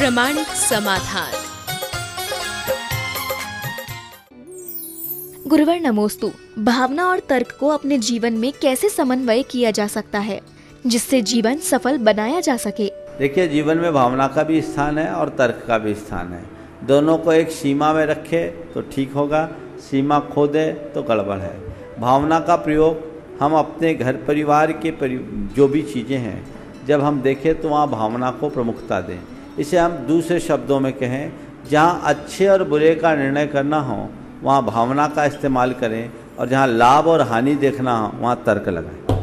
प्रमाणिक समाधान। गुरुवर नमोस्तु। भावना और तर्क को अपने जीवन में कैसे समन्वय किया जा सकता है जिससे जीवन सफल बनाया जा सके? देखिए, जीवन में भावना का भी स्थान है और तर्क का भी स्थान है। दोनों को एक सीमा में रखे तो ठीक होगा, सीमा खो दे तो गड़बड़ है। भावना का प्रयोग हम अपने घर परिवार के जो भी चीज़ें हैं, जब हम देखें तो वहाँ भावना को प्रमुखता दें। इसे हम दूसरे शब्दों में कहें, जहाँ अच्छे और बुरे का निर्णय करना हो वहाँ भावना का इस्तेमाल करें, और जहाँ लाभ और हानि देखना हो वहाँ तर्क लगाएं।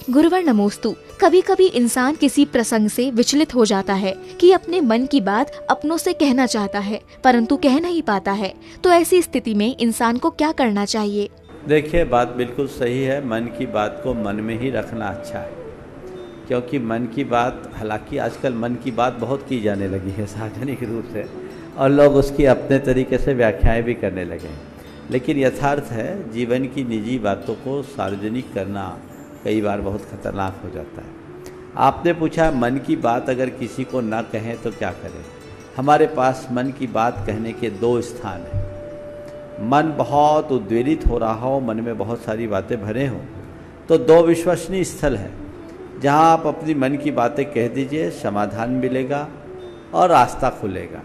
गुरुवर नमोस्तु। कभी कभी इंसान किसी प्रसंग से विचलित हो जाता है कि अपने मन की बात अपनों से कहना चाहता है परंतु कह नहीं पाता है, तो ऐसी स्थिति में इंसान को क्या करना चाहिए? देखिए, बात बिल्कुल सही है। मन की बात को मन में ही रखना अच्छा है, क्योंकि मन की बात, हालांकि आजकल मन की बात बहुत की जाने लगी है सार्वजनिक रूप से, और लोग उसकी अपने तरीके से व्याख्याएं भी करने लगे हैं, लेकिन यथार्थ है जीवन की निजी बातों को सार्वजनिक करना कई बार बहुत खतरनाक हो जाता है। आपने पूछा मन की बात अगर किसी को ना कहें तो क्या करें? हमारे पास मन की बात कहने के दो स्थान हैं। मन बहुत उद्वेलित हो रहा हो, मन में बहुत सारी बातें भरे हों, तो दो विश्वसनीय स्थल है जहां आप अपनी मन की बातें कह दीजिए, समाधान मिलेगा और रास्ता खुलेगा।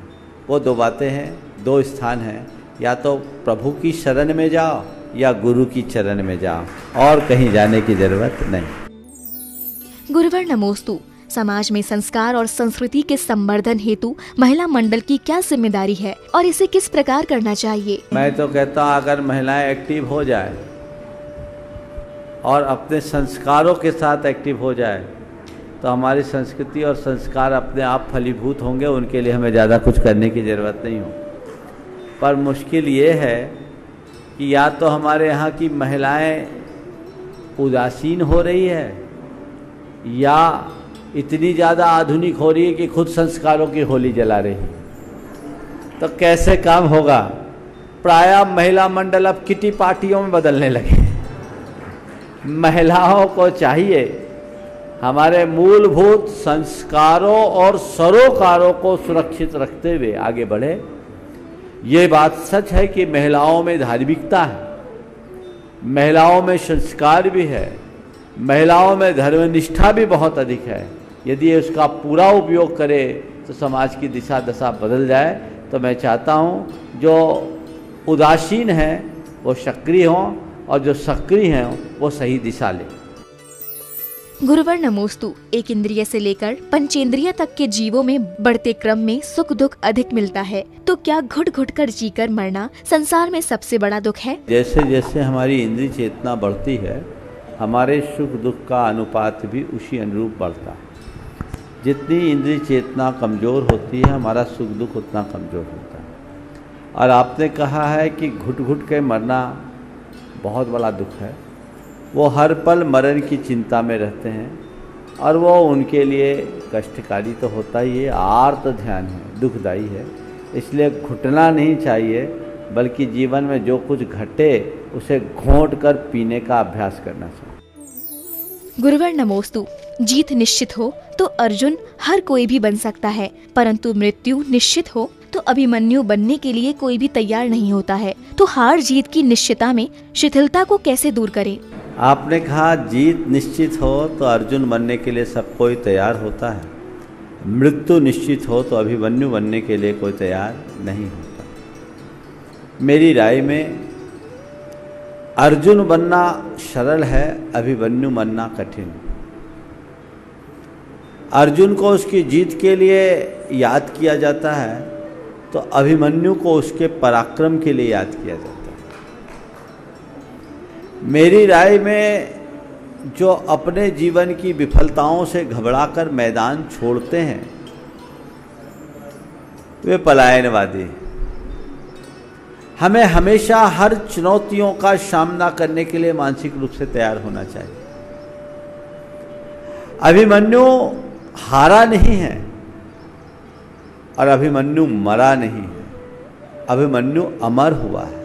वो दो बातें हैं, दो स्थान हैं, या तो प्रभु की शरण में जाओ या गुरु की चरण में जाओ, और कहीं जाने की जरूरत नहीं। गुरुवर नमोस्तु। समाज में संस्कार और संस्कृति के संवर्धन हेतु महिला मंडल की क्या जिम्मेदारी है और इसे किस प्रकार करना चाहिए? मैं तो कहता हूँ, अगर महिलाएं एक्टिव हो जाए और अपने संस्कारों के साथ एक्टिव हो जाए तो हमारी संस्कृति और संस्कार अपने आप फलीभूत होंगे। उनके लिए हमें ज़्यादा कुछ करने की ज़रूरत नहीं हो। पर मुश्किल ये है कि या तो हमारे यहाँ की महिलाएं उदासीन हो रही है या इतनी ज़्यादा आधुनिक हो रही है कि खुद संस्कारों की होली जला रही है। तो कैसे काम होगा? प्रायः महिला मंडल अब किटी पार्टियों में बदलने लगे। महिलाओं को चाहिए हमारे मूलभूत संस्कारों और सरोकारों को सुरक्षित रखते हुए आगे बढ़े। ये बात सच है कि महिलाओं में धार्मिकता है, महिलाओं में संस्कार भी है, महिलाओं में धर्मनिष्ठा भी बहुत अधिक है। यदि उसका पूरा उपयोग करे तो समाज की दिशा दशा बदल जाए। तो मैं चाहता हूँ जो उदासीन हैं वो सक्रिय हों और जो सक्रिय हैं वो सही दिशा लें। गुरुवर नमोस्तु। एक इंद्रिय से लेकर पंचेंद्रिय तक के जीवों में बढ़ते क्रम में सुख दुख अधिक मिलता है, तो क्या घुट घुट कर जीकर मरना संसार में सबसे बड़ा दुख है? जैसे जैसे हमारी इंद्रिय चेतना बढ़ती है, हमारे सुख दुख का अनुपात भी उसी अनुरूप बढ़ता है। जितनी इंद्रिय चेतना कमज़ोर होती है, हमारा सुख दुख उतना कमज़ोर होता है। और आपने कहा है कि घुट घुट के मरना बहुत बड़ा दुख है। वो हर पल मरण की चिंता में रहते हैं और वो उनके लिए कष्टकारी तो होता ही है, आर्त ध्यान है, दुखदायी है। इसलिए घुटना नहीं चाहिए, बल्कि जीवन में जो कुछ घटे उसे घोंट कर पीने का अभ्यास करना चाहिए। गुरुवर नमोस्तु। जीत निश्चित हो तो अर्जुन हर कोई भी बन सकता है, परंतु मृत्यु निश्चित हो तो अभिमन्यु बनने के लिए कोई भी तैयार नहीं होता है। तो हार जीत की निश्चितता में शिथिलता को कैसे दूर करें? आपने कहा जीत निश्चित हो तो अर्जुन बनने के लिए सब कोई तैयार होता है, मृत्यु निश्चित हो तो अभिमन्यु बनने के लिए कोई तैयार नहीं होता। मेरी राय में अर्जुन बनना सरल है, अभिमन्यु बनना कठिन। अर्जुन को उसकी जीत के लिए याद किया जाता है तो अभिमन्यु को उसके पराक्रम के लिए याद किया जाता है। मेरी राय में जो अपने जीवन की विफलताओं से घबराकर मैदान छोड़ते हैं वे पलायनवादी। हमें हमेशा हर चुनौतियों का सामना करने के लिए मानसिक रूप से तैयार होना चाहिए। अभिमन्यु हारा नहीं है और अभिमन्यु मरा नहीं है, अभिमन्यु अमर हुआ है।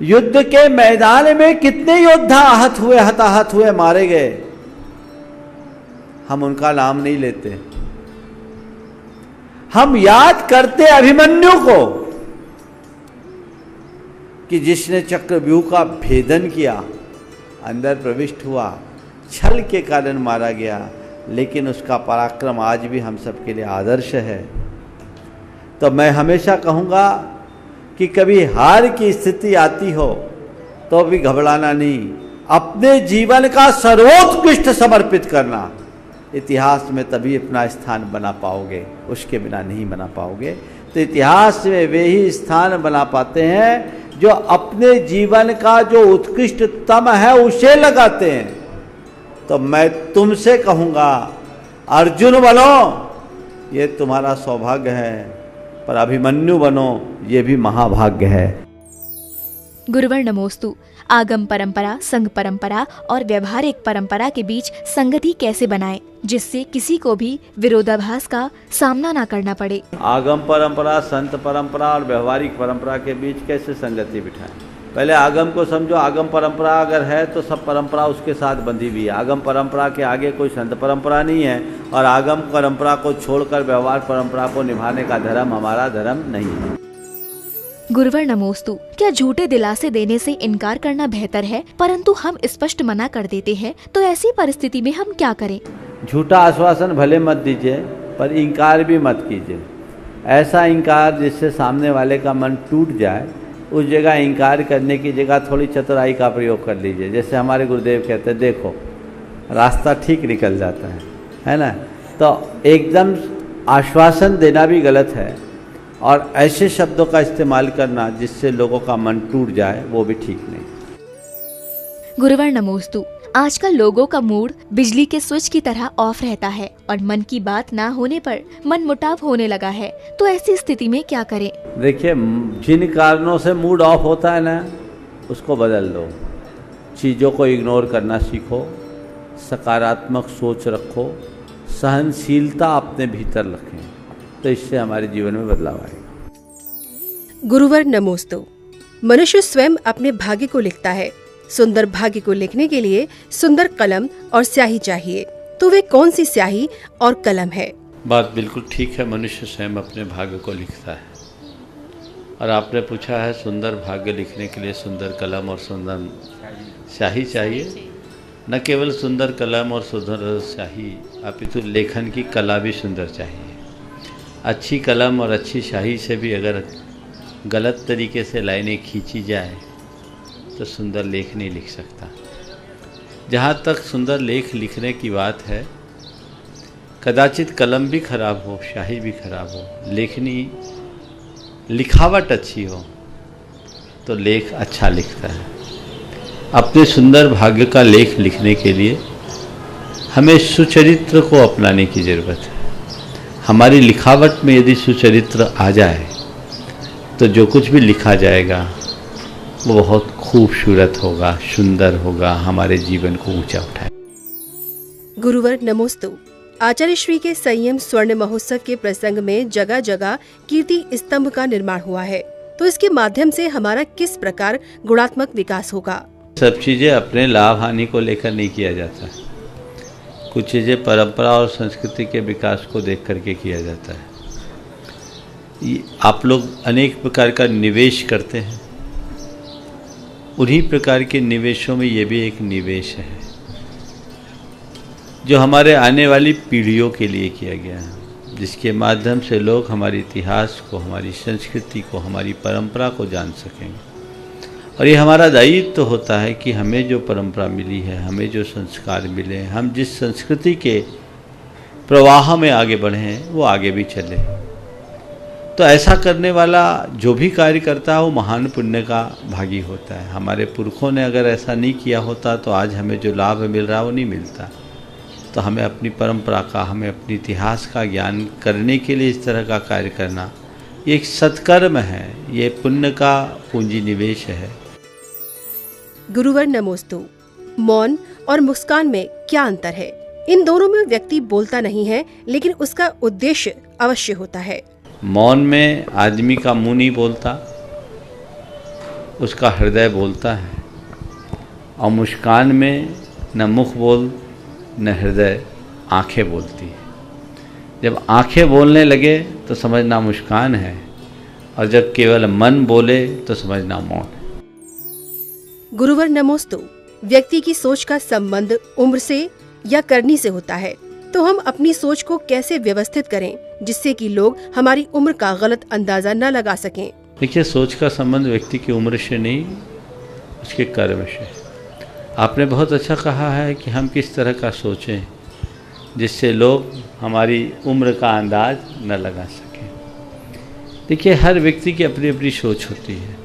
युद्ध के मैदान में कितने योद्धा आहत हुए, हताहत हुए, मारे गए, हम उनका नाम नहीं लेते। हम याद करते अभिमन्यु को कि जिसने चक्रव्यूह का भेदन किया, अंदर प्रविष्ट हुआ, छल के कारण मारा गया, लेकिन उसका पराक्रम आज भी हम सबके लिए आदर्श है। तो मैं हमेशा कहूँगा कि कभी हार की स्थिति आती हो तो भी घबराना नहीं, अपने जीवन का सर्वोत्कृष्ट समर्पित करना। इतिहास में तभी अपना स्थान बना पाओगे, उसके बिना नहीं बना पाओगे। तो इतिहास में वे ही स्थान बना पाते हैं जो अपने जीवन का जो उत्कृष्टतम है उसे लगाते हैं। तो मैं तुमसे कहूँगा, अर्जुन बनो, ये तुम्हारा सौभाग्य है, पर अभिमन्यु बनो, ये भी महाभाग्य है। गुरुवर नमोस्तु। आगम परंपरा, संघ परंपरा और व्यवहारिक परंपरा के बीच संगति कैसे बनाएं, जिससे किसी को भी विरोधाभास का सामना ना करना पड़े। आगम परंपरा, संत परंपरा और व्यवहारिक परंपरा के बीच कैसे संगति बिठाएं? पहले आगम को समझो। आगम परंपरा अगर है तो सब परंपरा उसके साथ बंधी हुई है। आगम परंपरा के आगे कोई संत परंपरा नहीं है, और आगम परंपरा को छोड़कर व्यवहार परंपरा को निभाने का धर्म हमारा धर्म नहीं है। गुरुवर नमोस्तु। क्या झूठे दिलासे देने से इनकार करना बेहतर है, परंतु हम स्पष्ट मना कर देते हैं, तो ऐसी परिस्थिति में हम क्या करें? झूठा आश्वासन भले मत दीजिए, पर इनकार भी मत कीजिए। ऐसा इनकार जिससे सामने वाले का मन टूट जाए, उस जगह इनकार करने की जगह थोड़ी चतुराई का प्रयोग कर लीजिए। जैसे हमारे गुरुदेव कहते हैं, देखो रास्ता ठीक निकल जाता है ना। तो एकदम आश्वासन देना भी गलत है, और ऐसे शब्दों का इस्तेमाल करना जिससे लोगों का मन टूट जाए, वो भी ठीक नहीं। गुरुवर नमोस्तु। आजकल लोगों का मूड बिजली के स्विच की तरह ऑफ रहता है, और मन की बात ना होने पर मन मुटाव होने लगा है। तो ऐसी स्थिति में क्या करें? देखिए, जिन कारणों से मूड ऑफ होता है ना, उसको बदल दो। चीज़ों को इग्नोर करना सीखो, सकारात्मक सोच रखो, सहनशीलता अपने भीतर रखें, तो इससे हमारे जीवन में बदलाव आएगा। गुरुवर नमोस्तु। मनुष्य स्वयं अपने भाग्य को लिखता है। सुंदर भाग्य को लिखने के लिए सुंदर कलम और स्याही चाहिए, तो वे कौन सी स्याही और कलम है? बात बिल्कुल ठीक है, मनुष्य स्वयं अपने भाग्य को लिखता है। और आपने पूछा है सुंदर भाग्य लिखने के लिए सुंदर कलम और सुंदर स्याही चाहिए। न केवल सुंदर कलम और सुंदर स्याही, अपितु लेखन की कला भी सुंदर चाहिए। अच्छी कलम और अच्छी स्याही से भी अगर गलत तरीके से लाइनें खींची जाए तो सुंदर लेख नहीं लिख सकता। जहाँ तक सुंदर लेख लिखने की बात है, कदाचित कलम भी खराब हो, स्याही भी खराब हो, लेखनी लिखावट अच्छी हो तो लेख अच्छा लिखता है। अपने सुंदर भाग्य का लेख लिखने के लिए हमें सुचरित्र को अपनाने की ज़रूरत है। हमारी लिखावट में यदि सुचरित्र आ जाए तो जो कुछ भी लिखा जाएगा वो बहुत खूबसूरत होगा, सुंदर होगा, हमारे जीवन को ऊंचा उठाए। गुरुवर नमोस्तु। आचार्य श्री के संयम स्वर्ण महोत्सव के प्रसंग में जगह जगह कीर्ति स्तंभ का निर्माण हुआ है, तो इसके माध्यम से हमारा किस प्रकार गुणात्मक विकास होगा? सब चीज़ें अपने लाभ हानि को लेकर नहीं किया जाता। कुछ चीज़ें परंपरा और संस्कृति के विकास को देख करके किया जाता है। आप लोग अनेक प्रकार का निवेश करते हैं, उन्हीं प्रकार के निवेशों में ये भी एक निवेश है जो हमारे आने वाली पीढ़ियों के लिए किया गया है, जिसके माध्यम से लोग हमारे इतिहास को, हमारी संस्कृति को, हमारी परंपरा को जान सकेंगे। और ये हमारा दायित्व तो होता है कि हमें जो परंपरा मिली है, हमें जो संस्कार मिले हैं, हम जिस संस्कृति के प्रवाह में आगे बढ़े हैं वो आगे भी चले। तो ऐसा करने वाला जो भी कार्य करता है वो महान पुण्य का भागी होता है। हमारे पुरखों ने अगर ऐसा नहीं किया होता तो आज हमें जो लाभ मिल रहा है वो नहीं मिलता। तो हमें अपनी परंपरा का, हमें अपने इतिहास का ज्ञान करने के लिए इस तरह का कार्य करना ये एक सत्कर्म है, ये पुण्य का पूंजी निवेश है। गुरुवर नमोस्तु। मौन और मुस्कान में क्या अंतर है? इन दोनों में व्यक्ति बोलता नहीं है, लेकिन उसका उद्देश्य अवश्य होता है। मौन में आदमी का मुंह नहीं बोलता, उसका हृदय बोलता है। और मुस्कान में न मुख बोल न हृदय, आंखें बोलती है। जब आंखें बोलने लगे तो समझना मुस्कान है, और जब केवल मन बोले तो समझना मौन है। गुरुवर नमोस्तु। व्यक्ति की सोच का संबंध उम्र से या करनी से होता है, तो हम अपनी सोच को कैसे व्यवस्थित करें जिससे कि लोग हमारी उम्र का गलत अंदाजा न लगा सकें? देखिए, सोच का संबंध व्यक्ति की उम्र से नहीं, उसके कर्म से। आपने बहुत अच्छा कहा है कि हम किस तरह का सोचें जिससे लोग हमारी उम्र का अंदाज न लगा सकें। देखिए, हर व्यक्ति की अपनी अपनी सोच होती है।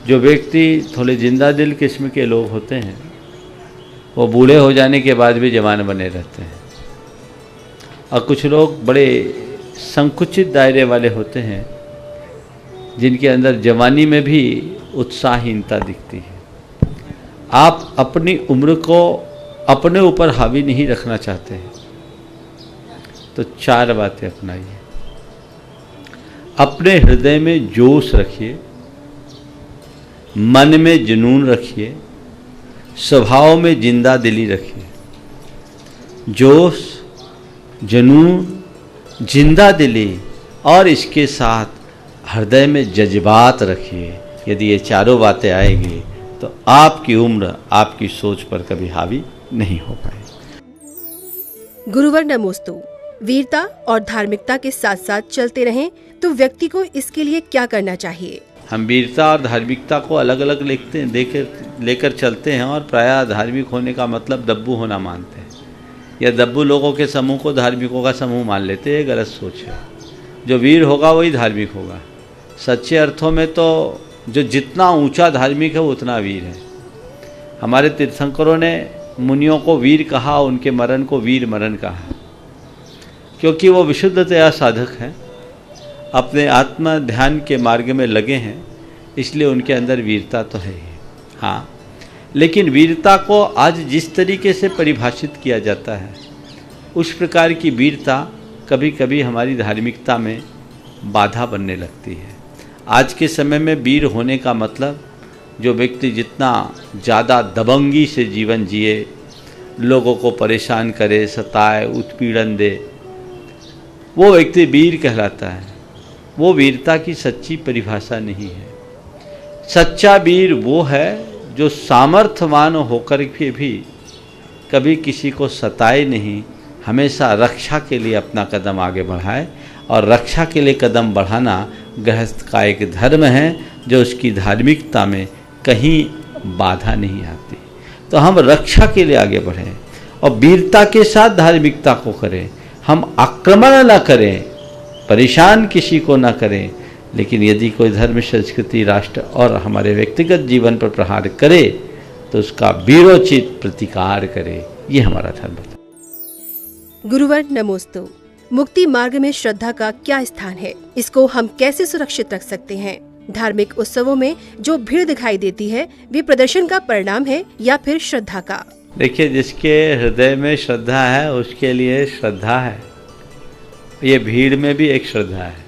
जो व्यक्ति थोड़े जिंदा दिल किस्म के लोग होते हैं वो बूढ़े हो जाने के बाद भी जवान बने रहते हैं, और कुछ लोग बड़े संकुचित दायरे वाले होते हैं जिनके अंदर जवानी में भी उत्साहहीनता दिखती है। आप अपनी उम्र को अपने ऊपर हावी नहीं रखना चाहते हैं तो 4 बातें अपनाइए। अपने हृदय में जोश रखिए, मन में जुनून रखिए, स्वभाव में जिंदा दिली रखिए। जोश, जुनून, जिंदा दिली और इसके साथ हृदय में जज्बात रखिए। यदि ये चारों बातें आएगी तो आपकी उम्र आपकी सोच पर कभी हावी नहीं हो पाएगी। गुरुवर नमोस्तु। वीरता और धार्मिकता के साथ साथ चलते रहें तो व्यक्ति को इसके लिए क्या करना चाहिए? हम वीरता और धार्मिकता को अलग अलग लेकर चलते हैं और प्रायः धार्मिक होने का मतलब दब्बू होना मानते हैं, या दब्बू लोगों के समूह को धार्मिकों का समूह मान लेते हैं। ये गलत सोच है। जो वीर होगा वही धार्मिक होगा। सच्चे अर्थों में तो जो जितना ऊंचा धार्मिक है वो उतना वीर है। हमारे तीर्थंकरों ने मुनियों को वीर कहा, उनके मरण को वीर मरण कहा, क्योंकि वो विशुद्धतया साधक हैं, अपने आत्मा ध्यान के मार्ग में लगे हैं, इसलिए उनके अंदर वीरता तो है ही। हाँ, लेकिन वीरता को आज जिस तरीके से परिभाषित किया जाता है उस प्रकार की वीरता कभी कभी हमारी धार्मिकता में बाधा बनने लगती है। आज के समय में वीर होने का मतलब जो व्यक्ति जितना ज़्यादा दबंगी से जीवन जिए, लोगों को परेशान करे, सताए, उत्पीड़न दे, वो व्यक्ति वीर कहलाता है। वो वीरता की सच्ची परिभाषा नहीं है। सच्चा वीर वो है जो सामर्थ्यवान होकर के भी कभी किसी को सताए नहीं, हमेशा रक्षा के लिए अपना कदम आगे बढ़ाए। और रक्षा के लिए कदम बढ़ाना गृहस्थ का एक धर्म है जो उसकी धार्मिकता में कहीं बाधा नहीं आती। तो हम रक्षा के लिए आगे बढ़ें और वीरता के साथ धार्मिकता को करें। हम आक्रमण न करें, परेशान किसी को न करें, लेकिन यदि कोई धर्म, संस्कृति, राष्ट्र और हमारे व्यक्तिगत जीवन पर प्रहार करे तो उसका वीरोचित प्रतिकार करे। ये हमारा धर्म है। गुरुवर नमोस्तु। मुक्ति मार्ग में श्रद्धा का क्या स्थान है? इसको हम कैसे सुरक्षित रख सकते हैं? धार्मिक उत्सवों में जो भीड़ दिखाई देती है वे प्रदर्शन का परिणाम है या फिर श्रद्धा का? देखिए, जिसके हृदय में श्रद्धा है उसके लिए श्रद्धा है। ये भीड़ में भी एक श्रद्धा है,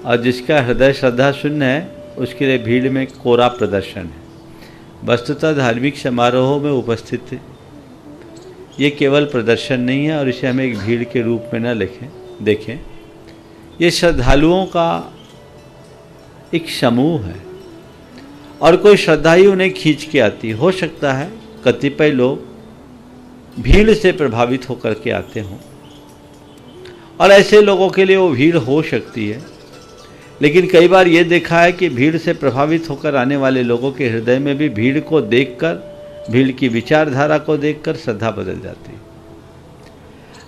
और जिसका हृदय श्रद्धा शून्य है उसके लिए भीड़ में कोरा प्रदर्शन है। वस्तुतः धार्मिक समारोहों में उपस्थित ये केवल प्रदर्शन नहीं है, और इसे हमें एक भीड़ के रूप में न देखें। ये श्रद्धालुओं का एक समूह है और कोई श्रद्धा ही उन्हें खींच के आती। हो सकता है कतिपय लोग भीड़ से प्रभावित होकर के आते हों, और ऐसे लोगों के लिए वो भीड़ हो सकती है। लेकिन कई बार ये देखा है कि भीड़ से प्रभावित होकर आने वाले लोगों के हृदय में भी भीड़ को देखकर, भीड़ की विचारधारा को देखकर श्रद्धा बदल जाती है।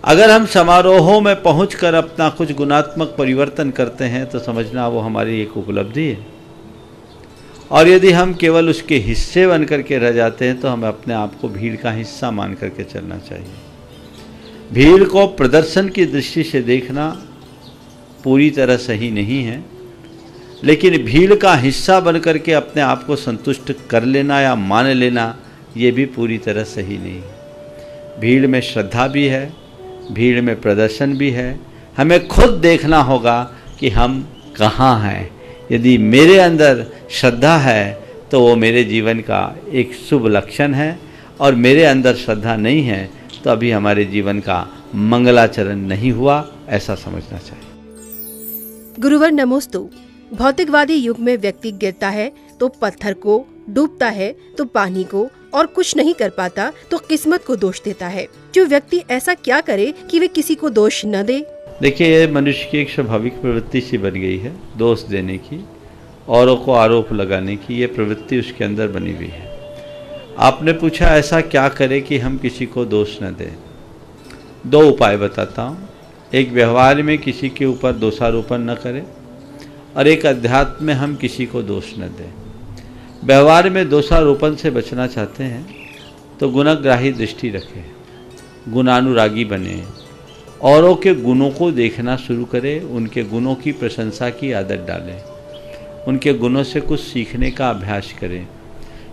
अगर हम समारोहों में पहुंचकर अपना कुछ गुणात्मक परिवर्तन करते हैं तो समझना वो हमारी एक उपलब्धि है, और यदि हम केवल उसके हिस्से बन करके रह जाते हैं तो हमें अपने आप को भीड़ का हिस्सा मान करके चलना चाहिए। भीड़ को प्रदर्शन की दृष्टि से देखना पूरी तरह सही नहीं है, लेकिन भीड़ का हिस्सा बन करके अपने आप को संतुष्ट कर लेना या मान लेना ये भी पूरी तरह सही नहीं है। भीड़ में श्रद्धा भी है, भीड़ में प्रदर्शन भी है। हमें खुद देखना होगा कि हम कहाँ हैं। यदि मेरे अंदर श्रद्धा है तो वो मेरे जीवन का एक शुभ लक्षण है, और मेरे अंदर श्रद्धा नहीं है तो अभी हमारे जीवन का मंगलाचरण नहीं हुआ, ऐसा समझना चाहिए। गुरुवर नमोस्तु। भौतिकवादी युग में व्यक्ति गिरता है तो पत्थर को, डूबता है तो पानी को, और कुछ नहीं कर पाता तो किस्मत को दोष देता है। जो व्यक्ति ऐसा क्या करे कि वे किसी को दोष न दे? देखिए, ये मनुष्य की एक स्वाभाविक प्रवृत्ति सी बन गई है, दोष देने की, औरों को आरोप लगाने की। ये प्रवृत्ति उसके अंदर बनी हुई है। आपने पूछा ऐसा क्या करे कि हम किसी को दोष न दें। दो उपाय बताता हूँ। एक, व्यवहार में किसी के ऊपर दोषारोपण न करें, और एक, अध्यात्म में हम किसी को दोष न दें। व्यवहार में दोषारोपण से बचना चाहते हैं तो गुणग्राही दृष्टि रखें, गुणानुरागी बने, औरों के गुणों को देखना शुरू करें, उनके गुणों की प्रशंसा की आदत डालें, उनके गुणों से कुछ सीखने का अभ्यास करें।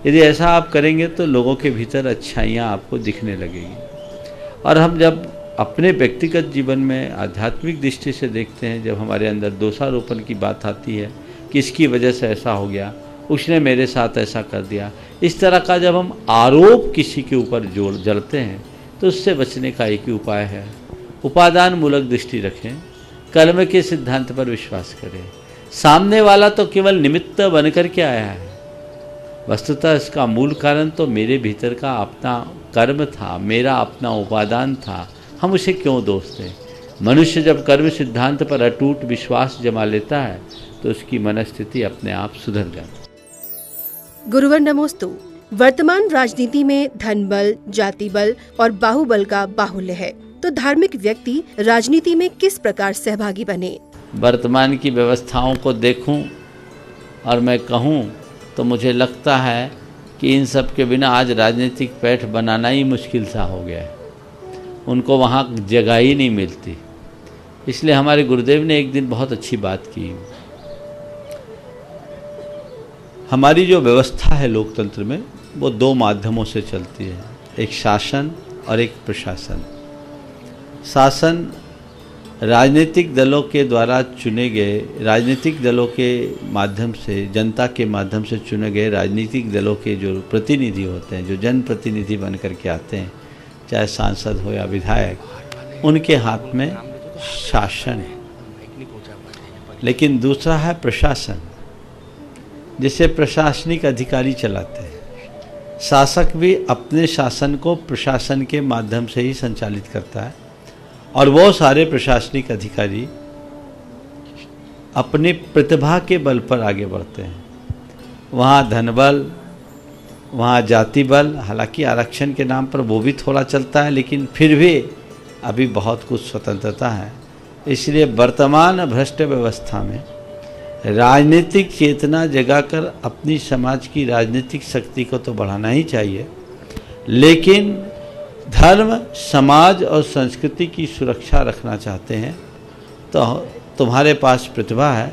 यदि ऐसा आप करेंगे तो लोगों के भीतर अच्छाइयाँ आपको दिखने लगेगी। और हम जब अपने व्यक्तिगत जीवन में आध्यात्मिक दृष्टि से देखते हैं, जब हमारे अंदर दोषारोपण की बात आती है कि इसकी वजह से ऐसा हो गया, उसने मेरे साथ ऐसा कर दिया, इस तरह का जब हम आरोप किसी के ऊपर जोड़ जड़ते हैं तो उससे बचने का एक ही उपाय है, उपादान मूलक दृष्टि रखें, कर्म के सिद्धांत पर विश्वास करें। सामने वाला तो केवल निमित्त बनकर के आया है, वस्तुतः इसका मूल कारण तो मेरे भीतर का अपना कर्म था, मेरा अपना उपादान था। हम उसे क्यों दोष दें? मनुष्य जब कर्म सिद्धांत पर अटूट विश्वास जमा लेता है तो उसकी मनस्थिति अपने आप सुधर जाती है। गुरुवर नमोस्तु। वर्तमान राजनीति में धन बल, जाति बल और बाहुबल का बाहुल्य है, तो धार्मिक व्यक्ति राजनीति में किस प्रकार सहभागी बने? वर्तमान की व्यवस्थाओं को देखूं और मैं कहूं तो मुझे लगता है कि इन सब के बिना आज राजनीतिक पैठ बनाना ही मुश्किल सा हो गया है। उनको वहाँ जगह ही नहीं मिलती। इसलिए हमारे गुरुदेव ने एक दिन बहुत अच्छी बात की। हमारी जो व्यवस्था है लोकतंत्र में, वो दो माध्यमों से चलती है, एक शासन और एक प्रशासन। शासन राजनीतिक दलों के द्वारा चुने गए, राजनीतिक दलों के माध्यम से, जनता के माध्यम से चुने गए राजनीतिक दलों के जो प्रतिनिधि होते हैं, जो जनप्रतिनिधि बन कर के आते हैं, चाहे सांसद हो या विधायक, उनके हाथ में शासन है। लेकिन दूसरा है प्रशासन, जिसे प्रशासनिक अधिकारी चलाते हैं। शासक भी अपने शासन को प्रशासन के माध्यम से ही संचालित करता है, और वो सारे प्रशासनिक अधिकारी अपनी प्रतिभा के बल पर आगे बढ़ते हैं। वहाँ धन बल, वहाँ जाति बल, हालांकि आरक्षण के नाम पर वो भी थोड़ा चलता है, लेकिन फिर भी अभी बहुत कुछ स्वतंत्रता है। इसलिए वर्तमान भ्रष्ट व्यवस्था में राजनीतिक चेतना जगाकर अपनी समाज की राजनीतिक शक्ति को तो बढ़ाना ही चाहिए, लेकिन धर्म, समाज और संस्कृति की सुरक्षा रखना चाहते हैं तो तुम्हारे पास प्रतिभा है।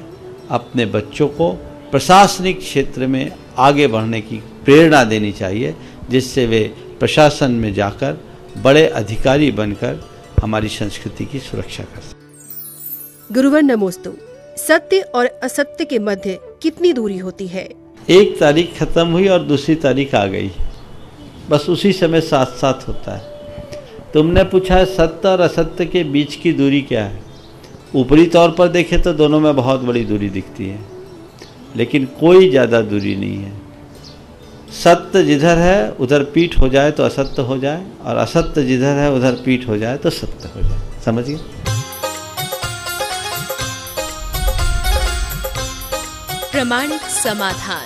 अपने बच्चों को प्रशासनिक क्षेत्र में आगे बढ़ने की प्रेरणा देनी चाहिए, जिससे वे प्रशासन में जाकर बड़े अधिकारी बनकर हमारी संस्कृति की सुरक्षा कर सकें। गुरुवर नमोस्तु। सत्य और असत्य के मध्य कितनी दूरी होती है? एक तारीख खत्म हुई और दूसरी तारीख आ गई, बस उसी समय साथ साथ होता है। तुमने पूछा है सत्य और असत्य के बीच की दूरी क्या है? ऊपरी तौर पर देखें तो दोनों में बहुत बड़ी दूरी दिखती है, लेकिन कोई ज़्यादा दूरी नहीं है। सत्य जिधर है उधर पीठ हो जाए तो असत्य हो जाए, और असत्य जिधर है उधर पीठ हो जाए तो सत्य हो जाए। समझिए। प्रामाणिक समाधान।